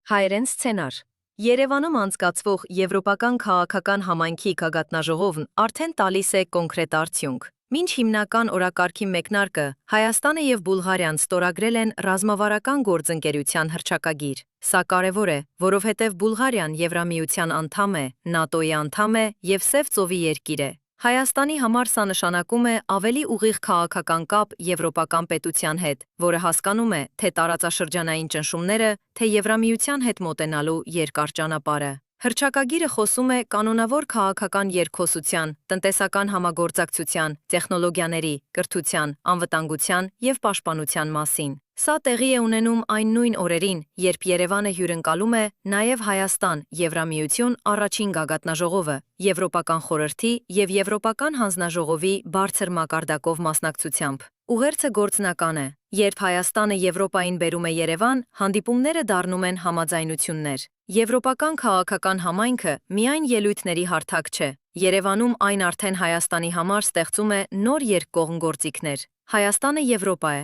Հայերեն սցենար։ Երևանում անցկացվող Եվրոպական քաղաքական համայնքի գագաթնաժողովն արդեն տալիս է կոնկրետ արդյունք։ Մինչ հիմնական օրակարգի մեկնարկը Հայաստանը և Բուլղարիան ստորագրել են ռազմավարական գործընկերության հռչակագիր։ Սա կարևոր է, որովհետև Բուլղարիան Եվրամիության անդամ է, ՆԱՏՕ-ի անդամ է և Սև ծովի երկիր է։ Հայաստանի համար սա նշանակում է ավելի ուղիղ քաղաքական կապ եվրոպական պետության հետ, որը հասկանում է թե տարածաշրջանային ճնշումները, թե Եվրամիության հետ մոտենալու երկար ճանապարհը։ Հռչակագիրը խոսում է կանոնավոր քաղաքական երկխոսության, տնտեսական համագործակցության, տեխնոլոգիաների, կրթության, անվտանգության և պաշտպանության մասին։ Սա տեղի է ունենում այն նույն օրերին, երբ Երևանը հյուրընկալում է նաև Հայաստան-Եվրամիություն առաջին գագաթնաժողովը, Եվրոպական խորհրդի և Եվրոպական հանձնաժողովի բարձր մակարդակով մասնակցությամբ։ Ուղերձը գործնական է։ Երբ Հայաստանը Եվրոպային բերում է Երևան, հանդիպումները դառնում են համաձայնություններ։ Եվրոպական քաղաքական համայնքը միայն ելույթների հարթակ չէ։ Երևանում այն արդեն Հայաստանի համար ստեղծում է նոր երկկողմ գործիքներ։ Հայաստանը Եվրոպա է,